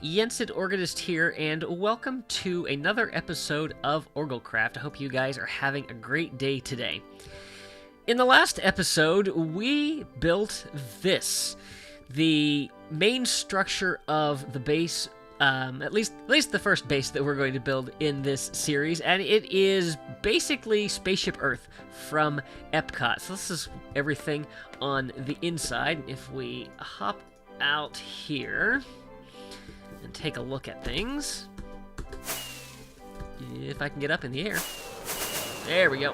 Yensid Organist here, and welcome to another episode of OrgelCraft. I hope you guys are having a great day today. In the last episode, we built this, the main structure of the base, at least the first base that we're going to build in this series, and it is basically Spaceship Earth from Epcot. So this is everything on the inside. If we hop out here and take a look at things, if I can get up in the air, there we go.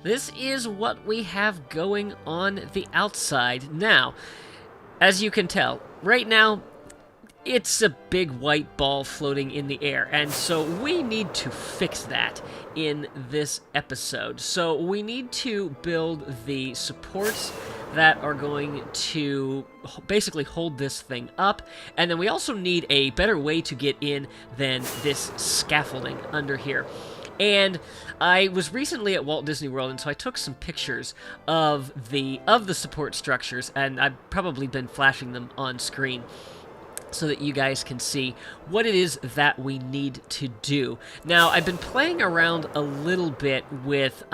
This is what we have going on the outside. Now, as you can tell, right now, it's a big white ball floating in the air, and so we need to fix that in this episode. So we need to build the supports that are going to basically hold this thing up, and then we also need a better way to get in than this scaffolding under here. And I was recently at Walt Disney World, and so I took some pictures of the support structures, and I've probably been flashing them on screen so that you guys can see what it is that we need to do. Now, I've been playing around a little bit with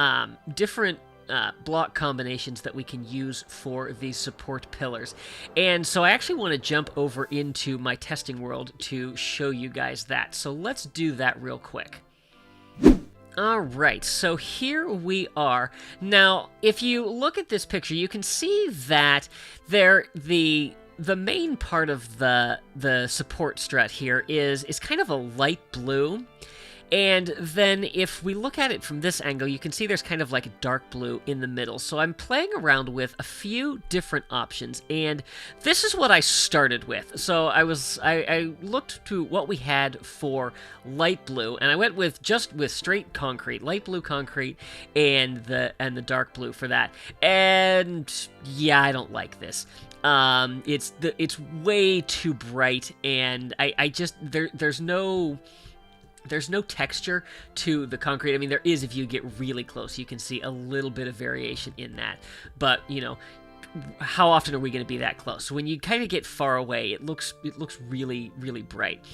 different block combinations that we can use for these support pillars. And so I actually want to jump over into my testing world to show you guys that. So let's do that real quick. Alright, so here we are. Now, if you look at this picture, you can see that the main part of the support strut here is kind of a light blue. And then if we look at it from this angle, you can see there's kind of like a dark blue in the middle. So I'm playing around with a few different options, and this is what I started with. So I looked to what we had for light blue, and I went with straight concrete, light blue concrete, and the dark blue for that. And yeah, I don't like this. It's way too bright, and I just there's no texture to the concrete. I mean, there is if you get really close. You can see a little bit of variation in that. But, you know, how often are we going to be that close? So when you kind of get far away, it looks really, really bright.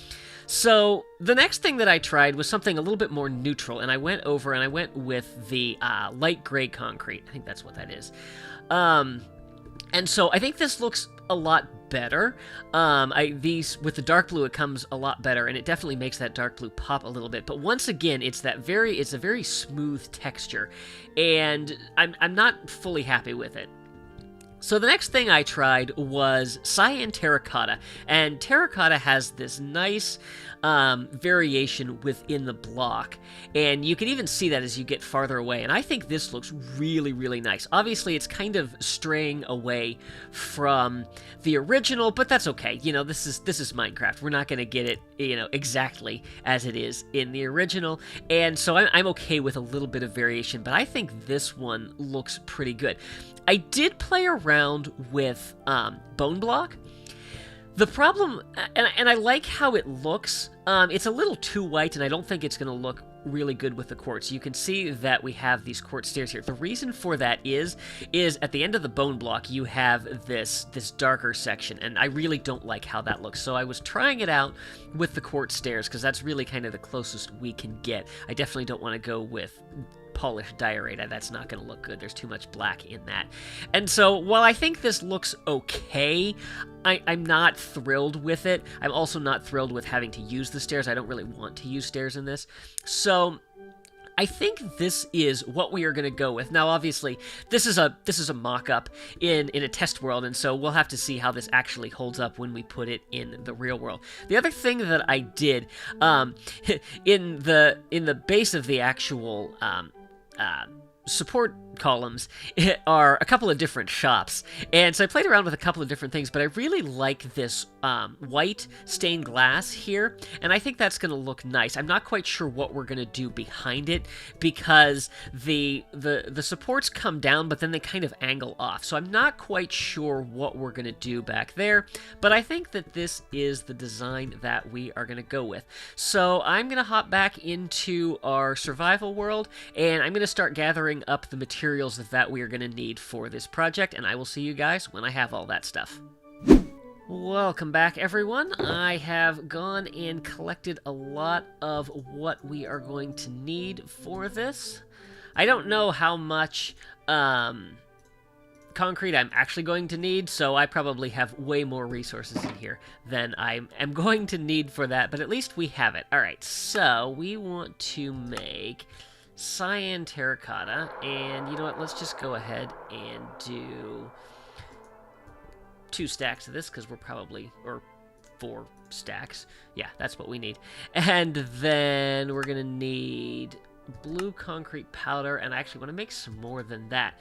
So the next thing that I tried was something a little bit more neutral, and I went with the light gray concrete. I think that's what that is. And so I think this looks a lot better. These with the dark blue, it comes a lot better, and it definitely makes that dark blue pop a little bit. But once again, it's a very smooth texture, and I'm not fully happy with it. So the next thing I tried was cyan terracotta, and terracotta has this nice variation within the block, and you can even see that as you get farther away, and I think this looks really, really nice. Obviously, it's kind of straying away from the original, but that's okay. You know, this is Minecraft. We're not going to get it, you know, exactly as it is in the original, and so I'm okay with a little bit of variation, but I think this one looks pretty good. I did play around with bone block. The problem, and I like how it looks, it's a little too white, and I don't think it's going to look really good with the quartz. You can see that we have these quartz stairs here. The reason for that is at the end of the bone block, you have this darker section, and I really don't like how that looks. So I was trying it out with the quartz stairs, because that's really kind of the closest we can get. I definitely don't want to go with polished diorite. That's not going to look good. There's too much black in that. And so while I think this looks okay, I'm not thrilled with it. I'm also not thrilled with having to use the stairs. I don't really want to use stairs in this. So I think this is what we are going to go with. Now, obviously, this is a mock-up in a test world, and so we'll have to see how this actually holds up when we put it in the real world. The other thing that I did in the base of the actual support columns are a couple of different shops, and so I played around with a couple of different things, but I really like this white stained glass here, and I think that's going to look nice. I'm not quite sure what we're going to do behind it, because the supports come down, but then they kind of angle off, so I'm not quite sure what we're going to do back there, but I think that this is the design that we are going to go with. So I'm going to hop back into our survival world, and I'm going to start gathering up the materials that we are going to need for this project, and I will see you guys when I have all that stuff. Welcome back, everyone. I have gone and collected a lot of what we are going to need for this. I don't know how much concrete I'm actually going to need, so I probably have way more resources in here than I am going to need for that, but at least we have it. Alright, so we want to make cyan terracotta, and you know what, let's just go ahead and do 2 stacks of this, because we're probably, or 4 stacks. Yeah, that's what we need. And then we're going to need blue concrete powder, and I actually want to make some more than that.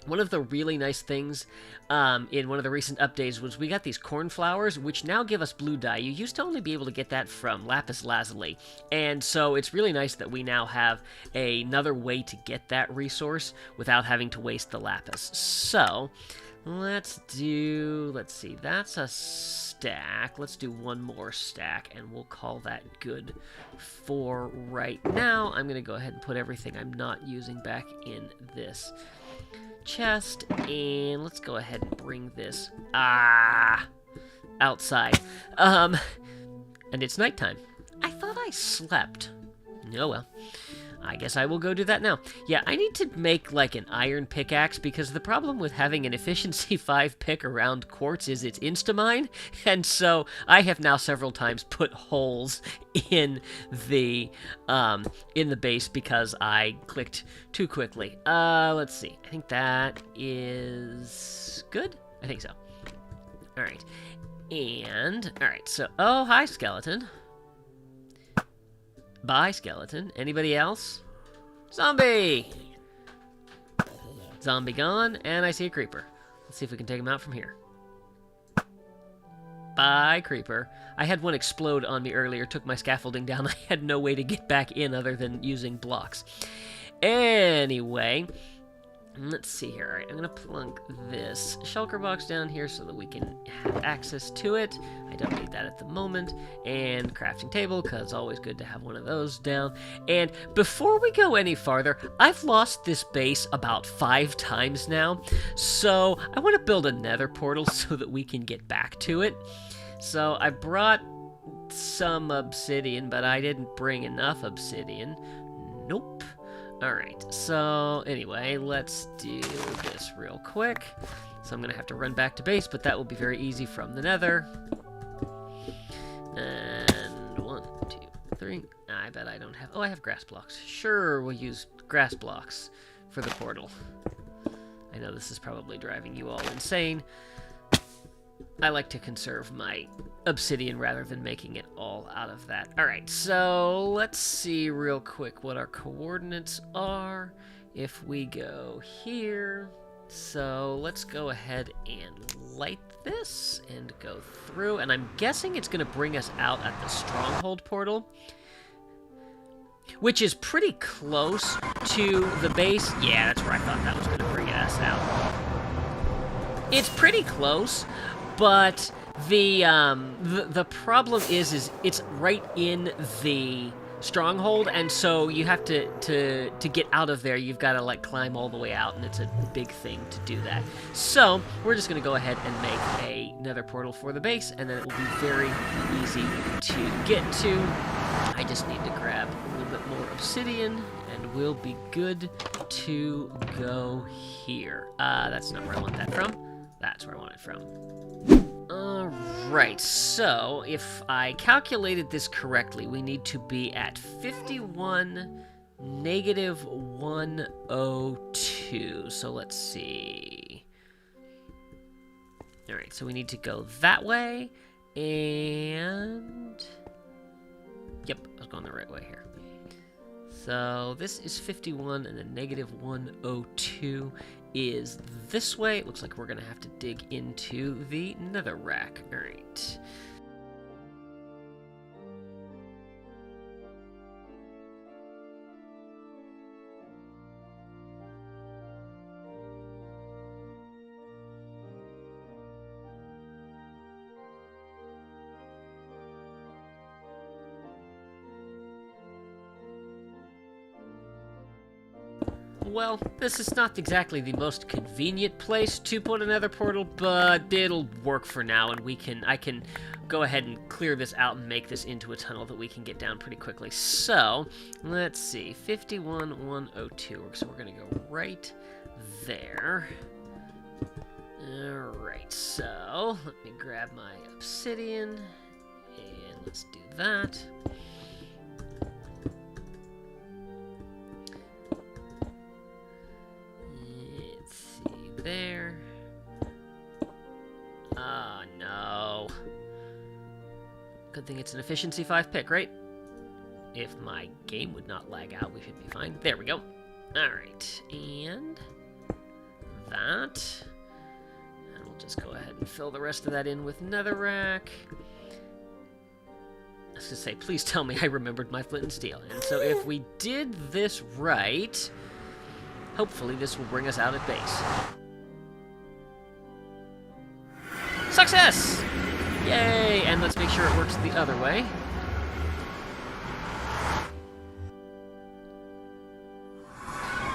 One of the really nice things in one of the recent updates was we got these cornflowers, which now give us blue dye. You used to only be able to get that from lapis lazuli, and so it's really nice that we now have another way to get that resource without having to waste the lapis. So let's see, that's a stack. Let's do 1 more stack, and we'll call that good for right now. I'm going to go ahead and put everything I'm not using back in this chest, and let's go ahead and bring this outside. And it's nighttime. I thought I slept. Oh well. I guess I will go do that now. Yeah, I need to make like an iron pickaxe, because the problem with having an efficiency 5 pick around quartz is it's insta-mine, and so I have now several times put holes in the base because I clicked too quickly. Let's see. I think that is good. I think so. All right. And all right. So, oh, hi, skeleton. Bye, skeleton. Anybody else? Zombie! Zombie gone, and I see a creeper. Let's see if we can take him out from here. Bye, creeper. I had one explode on me earlier, took my scaffolding down. I had no way to get back in other than using blocks. Anyway, let's see here. All right, I'm going to plunk this shulker box down here so that we can have access to it. I don't need that at the moment. And crafting table, because always good to have one of those down. And before we go any farther, I've lost this base about 5 times now. So I want to build a nether portal so that we can get back to it. So I brought some obsidian, but I didn't bring enough obsidian. Nope. Alright, so anyway, let's do this real quick. So I'm going to have to run back to base, but that will be very easy from the nether. And 1, 2, 3. I bet I don't have... Oh, I have grass blocks. Sure, we'll use grass blocks for the portal. I know this is probably driving you all insane. I like to conserve my obsidian rather than making it all out of that. Alright, so let's see real quick what our coordinates are. If we go here, so let's go ahead and light this and go through. And I'm guessing it's going to bring us out at the stronghold portal, which is pretty close to the base. Yeah, that's where I thought that was going to bring us out. It's pretty close. But the problem is it's right in the stronghold, and so you have to get out of there. You've got to like climb all the way out, and it's a big thing to do that. So we're just gonna go ahead and make another portal for the base, and then it will be very easy to get to. I just need to grab a little bit more obsidian, and we'll be good to go here. That's not where I want that from. That's where I want it from. Alright, so if I calculated this correctly, we need to be at 51, negative 102. So let's see. Alright, so we need to go that way, and... Yep, I was going the right way here. So this is 51, and then negative 102 is this way. It looks like we're going to have to dig into the nether rack. All right. well, this is not exactly the most convenient place to put another portal, but it'll work for now, and I can go ahead and clear this out and make this into a tunnel that we can get down pretty quickly. So, let's see, 51,102, so we're going to go right there. Alright, so, let me grab my obsidian, and let's do that. Let's see there. Oh, no. Good thing it's an efficiency 5 pick, right? If my game would not lag out, we should be fine. There we go. Alright, and that. And we'll just go ahead and fill the rest of that in with netherrack. I was gonna say, please tell me I remembered my flint and steel. And so if we did this right, hopefully this will bring us out at base. Success! Yay! And let's make sure it works the other way.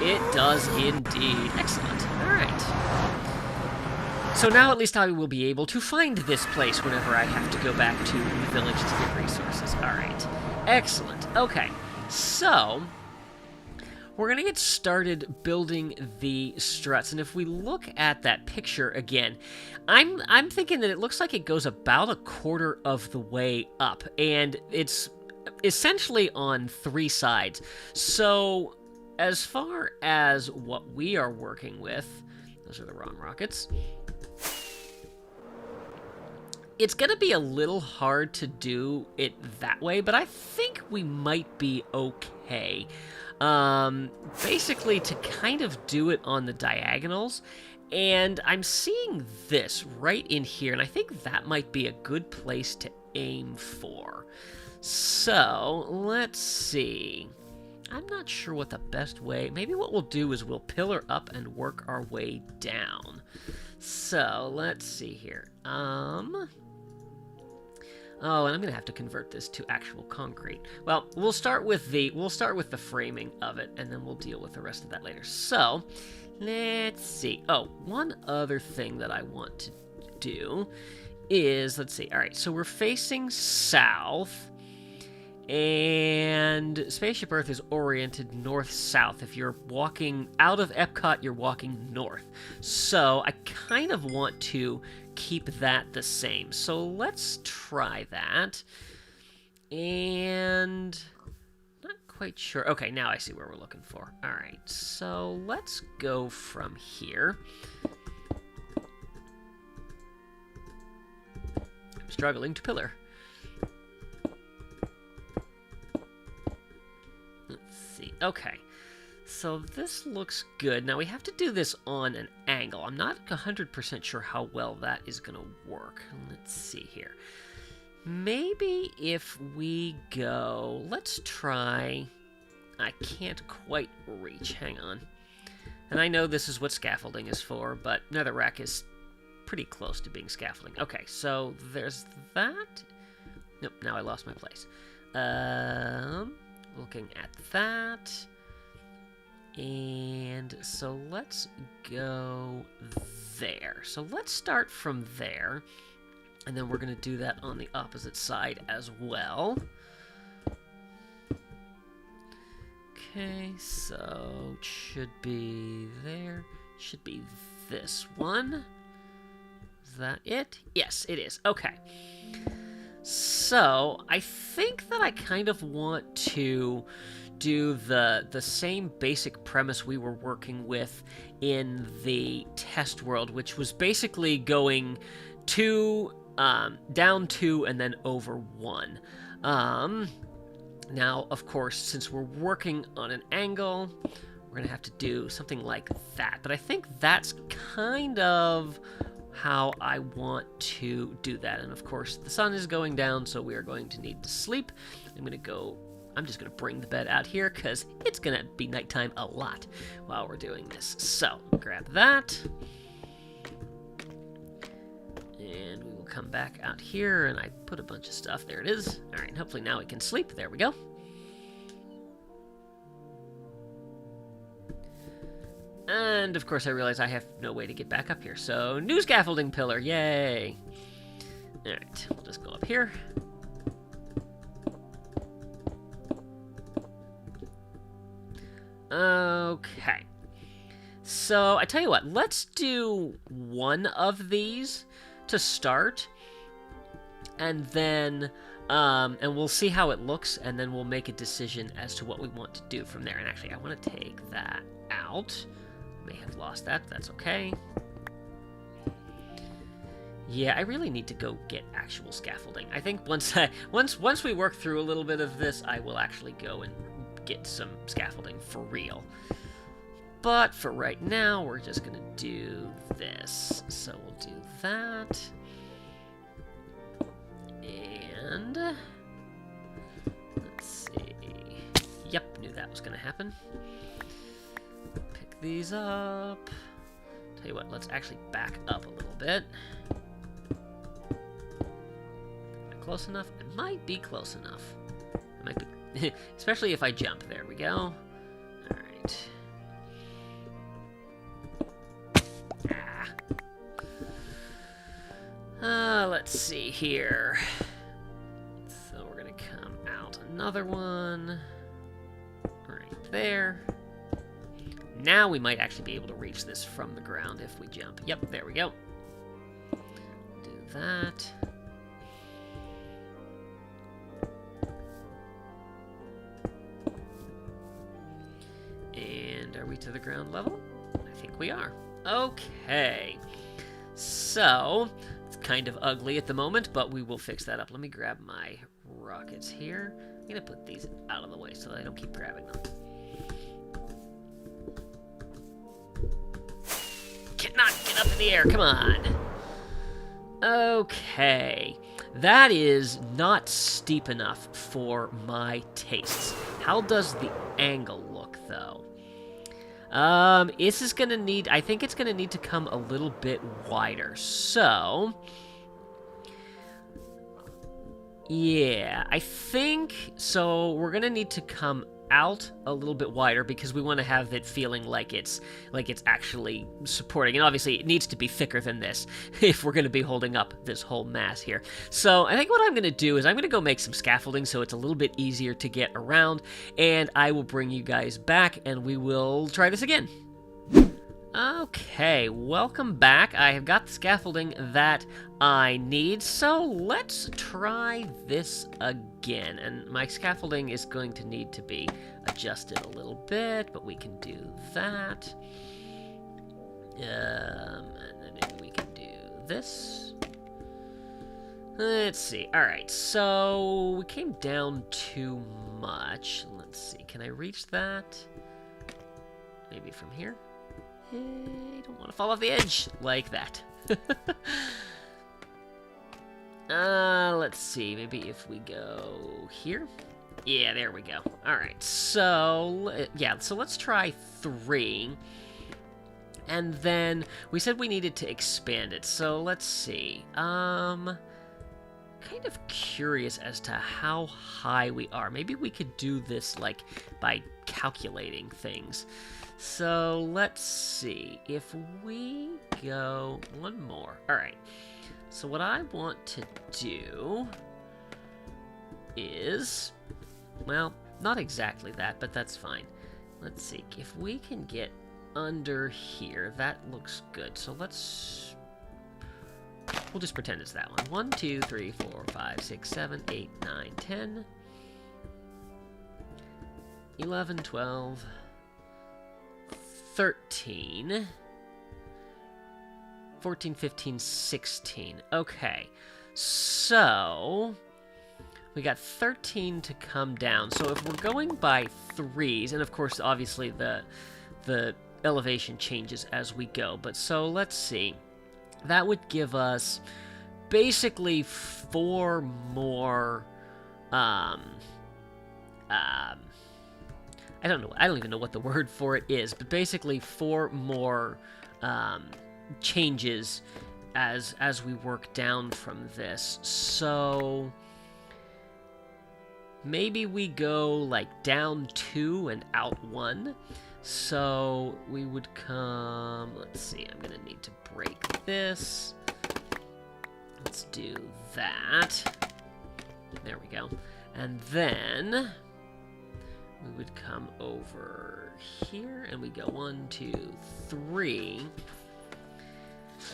It does indeed. Excellent. Alright. So now at least I will be able to find this place whenever I have to go back to the village to get resources. Alright. Excellent. Okay. So, we're going to get started building the struts. And if we look at that picture again, I'm thinking that it looks like it goes about a quarter of the way up. And it's essentially on 3 sides. So, as far as what we are working with, those are the wrong rockets. It's going to be a little hard to do it that way, but I think we might be okay. Basically, to kind of do it on the diagonals, and I'm seeing this right in here, and I think that might be a good place to aim for. So, let's see. I'm not sure what the best way... Maybe what we'll do is we'll pillar up and work our way down. So, let's see here. Oh, and I'm gonna have to convert this to actual concrete. Well, we'll start with the framing of it, and then we'll deal with the rest of that later. So, let's see. Oh, one other thing that I want to do is, let's see. All right, so we're facing south, and Spaceship Earth is oriented north-south. If you're walking out of Epcot, you're walking north. So I kind of want to keep that the same. So let's try that. And not quite sure. Okay, now I see where we're looking for. All right, so let's go from here. I'm struggling to pillar. Okay, so this looks good. Now we have to do this on an angle. I'm not 100% sure how well that is going to work. Let's see here. Maybe if we go... Let's try... I can't quite reach. Hang on. And I know this is what scaffolding is for, but netherrack is pretty close to being scaffolding. Okay, so there's that. Nope, now I lost my place. Looking at that, and so let's go there. So let's start from there, and then we're going to do that on the opposite side as well. Okay, so it should be there. Should be this one. Is that it? Yes, it is. Okay. So, I think that I kind of want to do the same basic premise we were working with in the test world, which was basically going down 2 and then over 1. Now, of course, since we're working on an angle, we're going to have to do something like that. But I think that's kind of how I want to do that. And of course, the sun is going down, so we are going to need to sleep. I'm just going to bring the bed out here because it's going to be nighttime a lot while we're doing this. So, grab that. And we will come back out here, and I put a bunch of stuff. There it is. All right, hopefully now we can sleep. There we go. And, of course, I realize I have no way to get back up here. So, new scaffolding pillar. Yay. Alright, we'll just go up here. Okay. So, I tell you what. Let's do one of these to start. And then... and we'll see how it looks, and then we'll make a decision as to what we want to do from there. And actually, I want to take that out. May have lost that. That's okay. Yeah, I really need to go get actual scaffolding. I think once we work through a little bit of this, I will actually go and get some scaffolding for real. But for right now, we're just gonna do this. So we'll do that. And let's see. Yep, knew that was gonna happen. Pick these up. Tell you what, let's actually back up a little bit. Am I close enough? It might be close enough. It might be, especially if I jump. There we go. All right. Let's see here. So we're gonna come out another one right there. Now we might actually be able to reach this from the ground if we jump. Yep, there we go. Do that. And are we to the ground level? I think we are. Okay. So, it's kind of ugly at the moment, but we will fix that up. Let me grab my rockets here. I'm going to put these out of the way so that I don't keep grabbing them. Cannot get up in the air, come on. Okay. That is not steep enough for my tastes. How does the angle look, though? This is gonna need, I think it's gonna need to come a little bit wider. So, yeah, I think, so we're gonna need to come out a little bit wider because we want to have it feeling like it's actually supporting, and obviously it needs to be thicker than this if we're going to be holding up this whole mass here. So I think what I'm going to do is I'm going to go make some scaffolding so it's a little bit easier to get around, and I will bring you guys back and we will try this again. Okay, welcome back. I have got the scaffolding that I need, so let's try this again. And my scaffolding is going to need to be adjusted a little bit, but we can do that. And then maybe we can do this. Let's see. All right, so we came down too much. Let's see. Can I reach that? Maybe from here? I don't want to fall off the edge like that. Let's see. Maybe if we go here. Yeah, there we go. All right. So, yeah. So let's try 3. And then we said we needed to expand it. So let's see. Kind of curious as to how high we are. Maybe we could do this like by calculating things. So let's see, if we go one more. All right, so what I want to do is, well, not exactly that, but that's fine. Let's see, if we can get under here, that looks good. So we'll just pretend it's that one. 1, 2, 3, 4, 5, 6, 7, 8, 9, 10, 11, 12, 13, 14, 15, 16. Okay, so we got 13 to come down. So if we're going by 3s, and of course, obviously the elevation changes as we go. But so let's see, that would give us basically 4 more. I don't know. I don't even know what the word for it is, but basically 4 more changes as we work down from this. So maybe we go like down 2 and out 1. So we would come, let's see, I'm going to need to break this. Let's do that. There we go. And then we would come over here, and we go 1, 2, 3.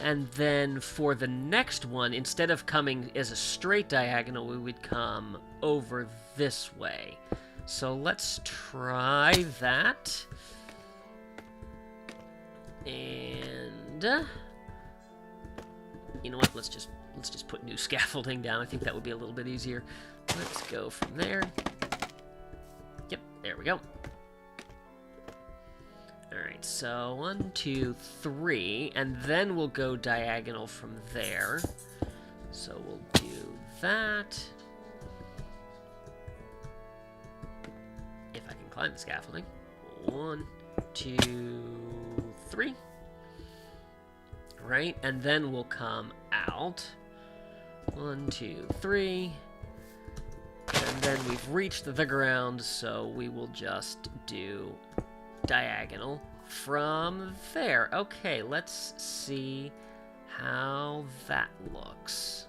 And then for the next one, instead of coming as a straight diagonal, we would come over this way. So let's try that. And you know what? Let's just put new scaffolding down. I think that would be a little bit easier. Let's go from there. Yep, there we go. Alright, so 1, 2, 3, and then we'll go diagonal from there. So we'll do that. If I can climb the scaffolding. 1, 2, 3. Right, and then we'll come out. 1, 2, 3. And then we've reached the ground, so we will just do diagonal from there. Okay, let's see how that looks.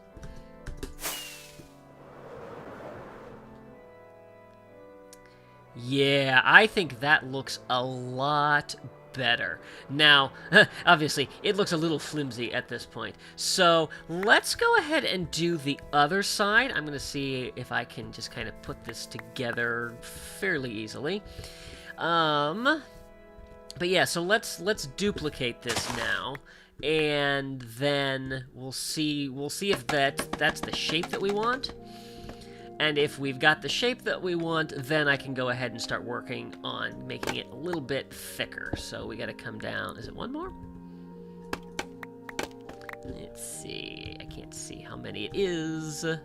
Yeah, I think that looks a lot better. Now, obviously, it looks a little flimsy at this point. So let's go ahead and do the other side. I'm going to see if I can just kind of put this together fairly easily. But yeah, so let's duplicate this now, and then we'll see if that's the shape that we want. And if we've got the shape that we want, then I can go ahead and start working on making it a little bit thicker. So we got to come down. Is it one more? Let's see. I can't see how many it is. We're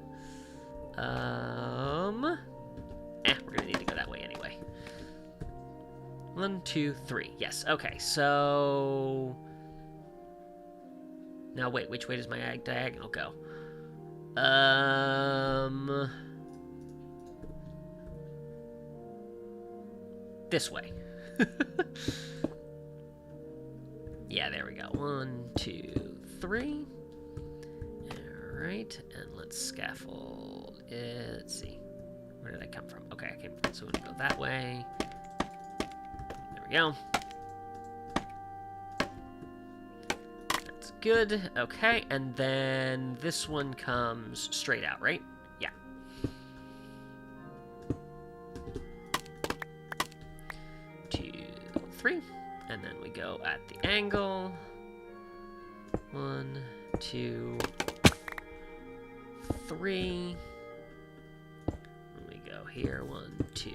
gonna need to go that way anyway. 1, 2, 3. Yes. Okay. So now wait. Which way does my diagonal go? This way. Yeah, there we go. 1, 2, 3. Alright, and let's scaffold it. Let's see. Where did I come from? Okay, I came from, so we're gonna go that way. There we go. That's good. Okay, and then this one comes straight out, right? Yeah. 2, 3, and then we go at the angle. 1, 2, 3. We go here. 1, 2,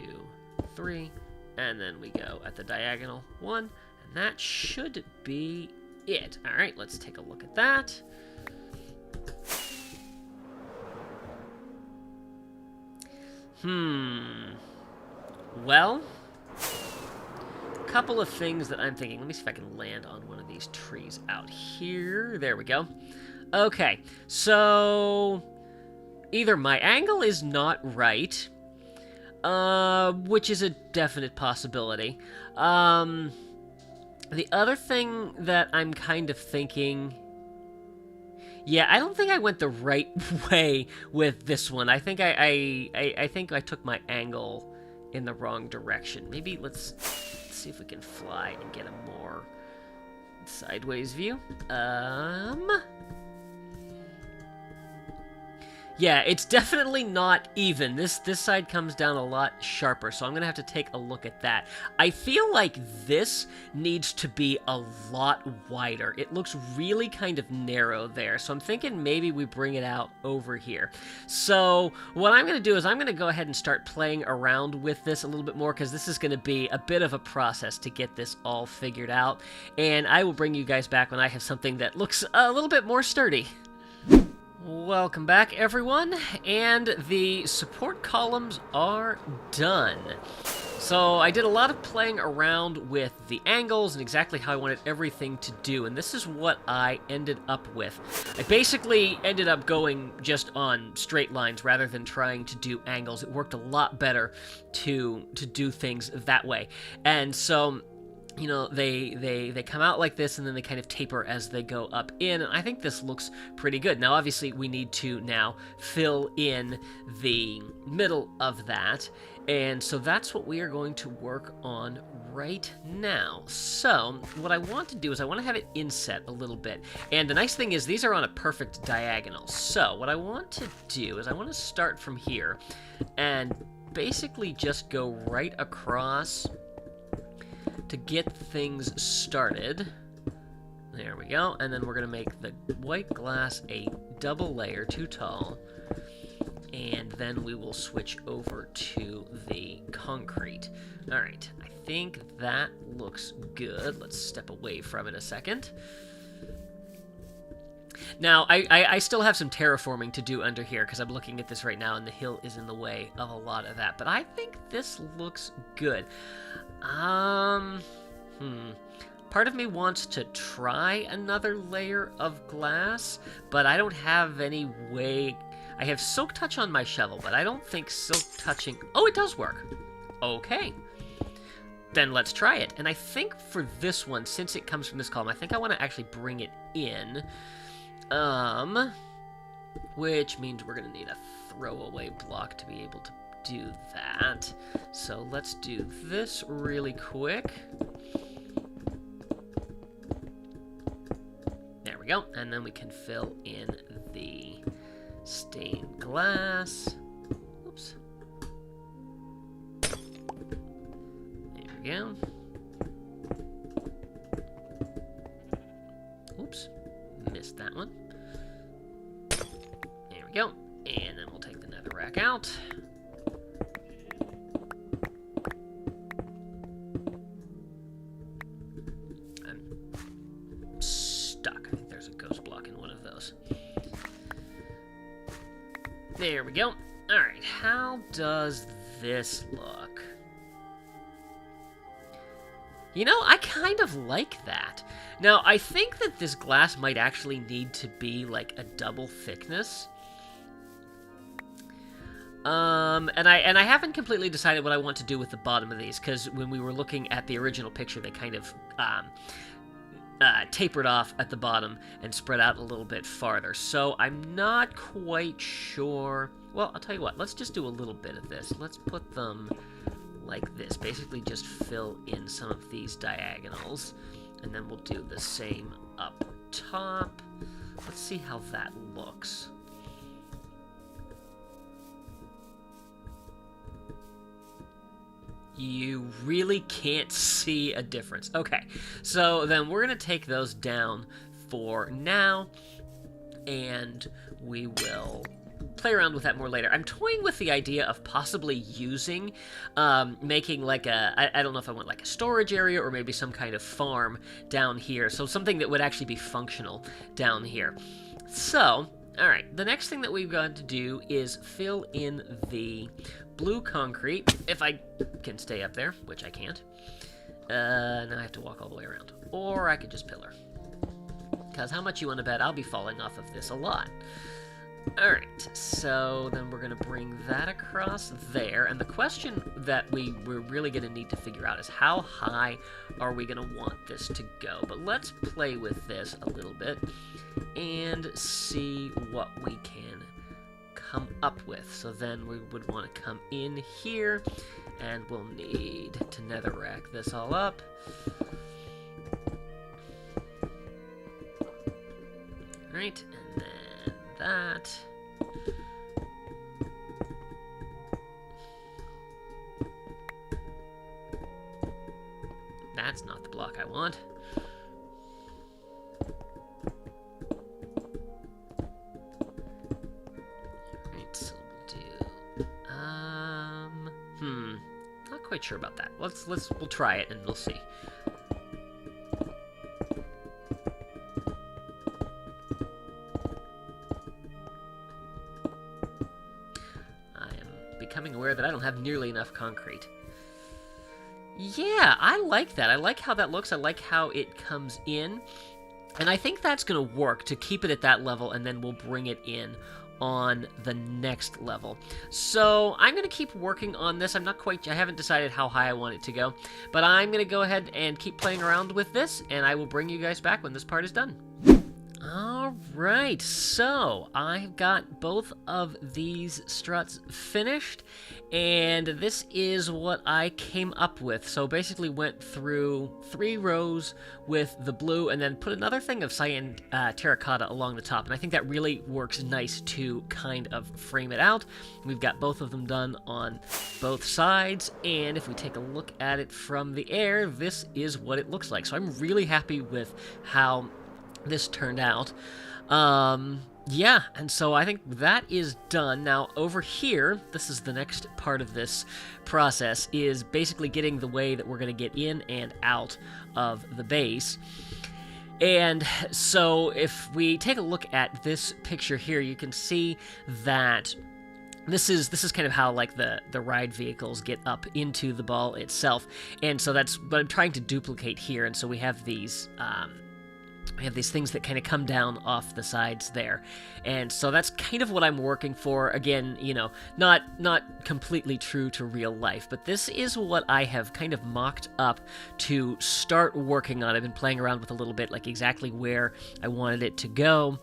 3, and then we go at the diagonal 1, and that should be it. All right, let's take a look at that. Well, a couple of things that I'm thinking. Let me see if I can land on one of these trees out here. There we go. Okay, so either my angle is not right, which is a definite possibility. The other thing that I'm kind of thinking... Yeah, I don't think I went the right way with this one. I think I think I took my angle in the wrong direction. Maybe let's see if we can fly and get a more sideways view. Yeah, it's definitely not even. This side comes down a lot sharper, so I'm going to have to take a look at that. I feel like this needs to be a lot wider. It looks really kind of narrow there, so I'm thinking maybe we bring it out over here. So what I'm going to do is I'm going to go ahead and start playing around with this a little bit more, because this is going to be a bit of a process to get this all figured out, and I will bring you guys back when I have something that looks a little bit more sturdy. Welcome back, everyone, and the support columns are done. So I did a lot of playing around with the angles and exactly how I wanted everything to do, and this is what I ended up with. I basically ended up going just on straight lines rather than trying to do angles. It worked a lot better to do things that way. And so you know, they come out like this, and then they kind of taper as they go up in, and I think this looks pretty good. Now, obviously, we need to now fill in the middle of that, and so that's what we are going to work on right now. So, what I want to do is I want to have it inset a little bit, and the nice thing is these are on a perfect diagonal. So, what I want to do is I want to start from here, and basically just go right across to get things started. There we go. And then we're going to make the white glass a double layer, too tall. And then we will switch over to the concrete. All right. I think that looks good. Let's step away from it a second. Now, I still have some terraforming to do under here, because I'm looking at this right now, and the hill is in the way of a lot of that. But I think this looks good. Part of me wants to try another layer of glass, but I don't have any way. I have silk touch on my shovel, but I don't think silk touching... Oh, it does work. Okay. Then let's try it. And I think for this one, since it comes from this column, I think I want to actually bring it in. Which means we're going to need a throwaway block to be able to do that. So let's do this really quick. There we go. And then we can fill in the stained glass. Oops. There we go. Oops. Missed that one. There we go. And then we'll take the netherrack out. I'm stuck. I think there's a ghost block in one of those. There we go. Alright, how does this look? You know, I kind of like that. Now, I think that this glass might actually need to be like a double thickness. And I haven't completely decided what I want to do with the bottom of these, because when we were looking at the original picture, they kind of tapered off at the bottom and spread out a little bit farther. So I'm not quite sure. Well, I'll tell you what. Let's just do a little bit of this. Let's put them like this. Basically just fill in some of these diagonals. And then we'll do the same up top. Let's see how that looks. You really can't see a difference. Okay, so then we're going to take those down for now, and we will play around with that more later. I'm toying with the idea of possibly using, making like a, I don't know if I want like a storage area or maybe some kind of farm down here, so something that would actually be functional down here. So, alright, the next thing that we've got to do is fill in the blue concrete, if I can stay up there, which I can't. Now I have to walk all the way around. Or I could just pillar. Because how much you want to bet I'll be falling off of this a lot. Alright, so then we're going to bring that across there. And the question that we're really going to need to figure out is how high are we going to want this to go. But let's play with this a little bit and see what we can come up with. So then we would want to come in here, and we'll need to netherrack this all up. Right, and then that. That's not the block I want. Not quite sure about that. We'll try it and we'll see. I am becoming aware that I don't have nearly enough concrete. Yeah, I like that. I like how that looks. I like how it comes in. And I think that's going to work to keep it at that level, and then we'll bring it in on the next level. So I'm going to keep working on this. I haven't decided how high I want it to go, but I'm going to go ahead and keep playing around with this, and I will bring you guys back when this part is done. Alright, so I've got both of these struts finished, and this is what I came up with. So basically went through 3 rows with the blue, and then put another thing of cyan terracotta along the top, and I think that really works nice to kind of frame it out. We've got both of them done on both sides, and if we take a look at it from the air, this is what it looks like. So I'm really happy with how this turned out. Yeah, and so I think that is done. Now over here, this is the next part of this process, is basically getting the way that we're going to get in and out of the base. And so if we take a look at this picture here, you can see that this is kind of how like the ride vehicles get up into the ball itself, and so that's what I'm trying to duplicate here. And so we have these things that kind of come down off the sides there, and so that's kind of what I'm working for. Again, you know, not completely true to real life, but this is what I have kind of mocked up to start working on. I've been playing around with a little bit, like exactly where I wanted it to go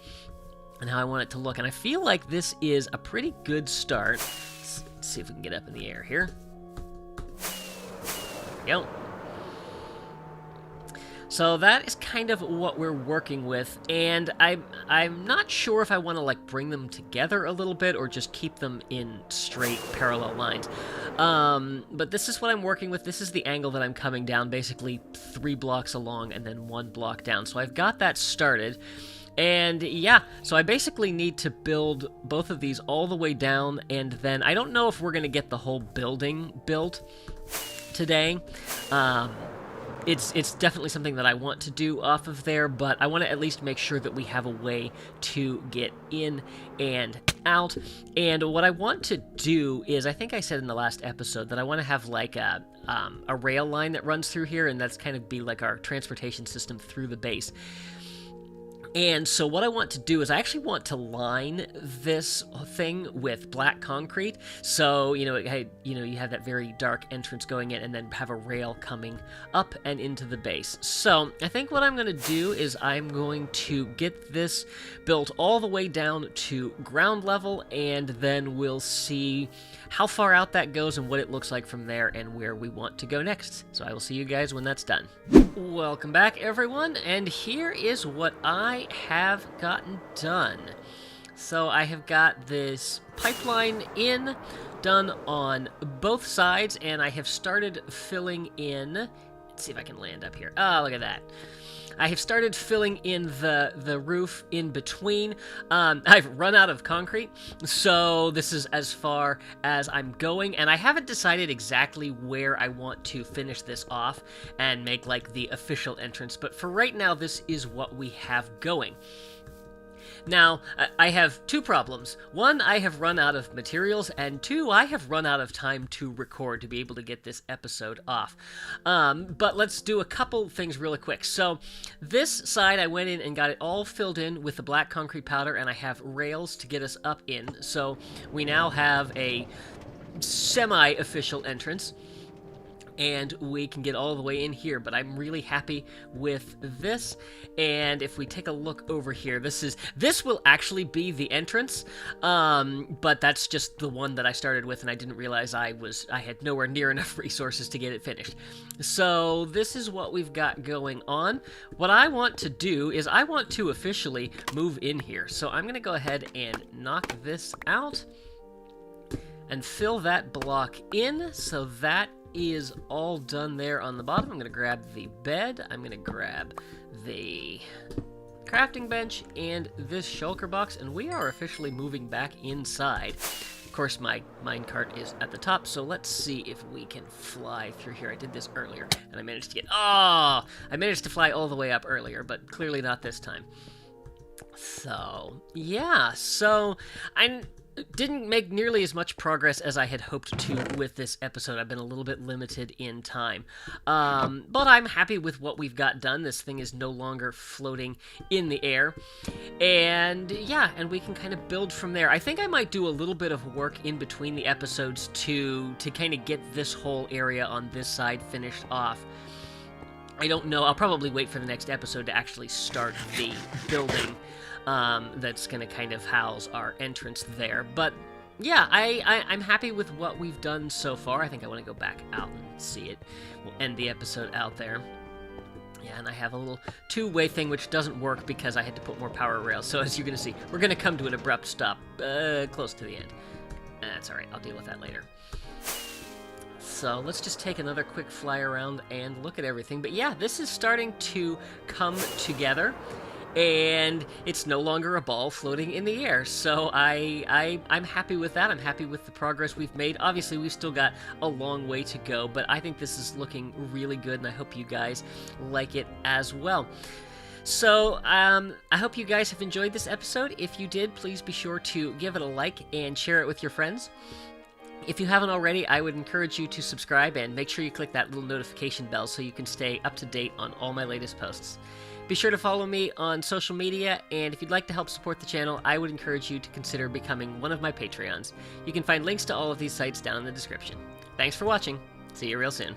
and how I want it to look, and I feel like this is a pretty good start. Let's see if we can get up in the air here. There we go. So that is kind of what we're working with, and I'm not sure if I want to like bring them together a little bit or just keep them in straight parallel lines. But this is what I'm working with. This is the angle that I'm coming down, basically 3 blocks along and then 1 block down. So I've got that started. And yeah, so I basically need to build both of these all the way down, and then I don't know if we're going to get the whole building built today. It's definitely something that I want to do off of there, but I want to at least make sure that we have a way to get in and out. And what I want to do is, I think I said in the last episode that I want to have like a rail line that runs through here, and that's kind of be like our transportation system through the base. And so what I want to do is I actually want to line this thing with black concrete. So, you have that very dark entrance going in, and then have a rail coming up and into the base. So I think what I'm going to do is I'm going to get this built all the way down to ground level, and then we'll see how far out that goes and what it looks like from there and where we want to go next. So I will see you guys when that's done. Welcome back, everyone, and here is what I have gotten done. So I have got this pipeline done on both sides, and I have started filling in. Let's see if I can land up here. Oh, look at that. I have started filling in the roof in between. I've run out of concrete, so this is as far as I'm going, and I haven't decided exactly where I want to finish this off and make like the official entrance, but for right now, this is what we have going. Now, I have 2 problems. 1, I have run out of materials, and 2, I have run out of time to record to be able to get this episode off. But let's do a couple things really quick. So, this side, I went in and got it all filled in with the black concrete powder, and I have rails to get us up in. So, we now have a semi-official entrance, and we can get all the way in here, but I'm really happy with this. And if we take a look over here, this will actually be the entrance, but that's just the one that I started with, and I didn't realize I had nowhere near enough resources to get it finished. So this is what we've got going on. What I want to do is I want to officially move in here, so I'm gonna go ahead and knock this out and fill that block in. So that is all done there on the bottom. I'm going to grab the bed, I'm going to grab the crafting bench, and this shulker box, and we are officially moving back inside. Of course, my minecart is at the top, so let's see if we can fly through here. I did this earlier, and I managed to fly all the way up earlier, but clearly not this time. So, yeah, so didn't make nearly as much progress as I had hoped to with this episode. I've been a little bit limited in time. But I'm happy with what we've got done. This thing is no longer floating in the air. And yeah, and we can kind of build from there. I think I might do a little bit of work in between the episodes to kind of get this whole area on this side finished off. I don't know. I'll probably wait for the next episode to actually start the building that's going to kind of house our entrance there. But yeah, I'm happy with what we've done so far. I think I want to go back out and see it. We'll end the episode out there. Yeah, and I have a little two-way thing which doesn't work because I had to put more power rails. So as you're going to see, we're going to come to an abrupt stop close to the end. That's all right. I'll deal with that later. So let's just take another quick fly around and look at everything. But yeah, this is starting to come together. And it's no longer a ball floating in the air. So I'm happy with that. I'm happy with the progress we've made. Obviously, we've still got a long way to go, but I think this is looking really good, and I hope you guys like it as well. So, I hope you guys have enjoyed this episode. If you did, please be sure to give it a like and share it with your friends. If you haven't already, I would encourage you to subscribe and make sure you click that little notification bell so you can stay up to date on all my latest posts. Be sure to follow me on social media, and if you'd like to help support the channel, I would encourage you to consider becoming one of my Patreons. You can find links to all of these sites down in the description. Thanks for watching. See you real soon.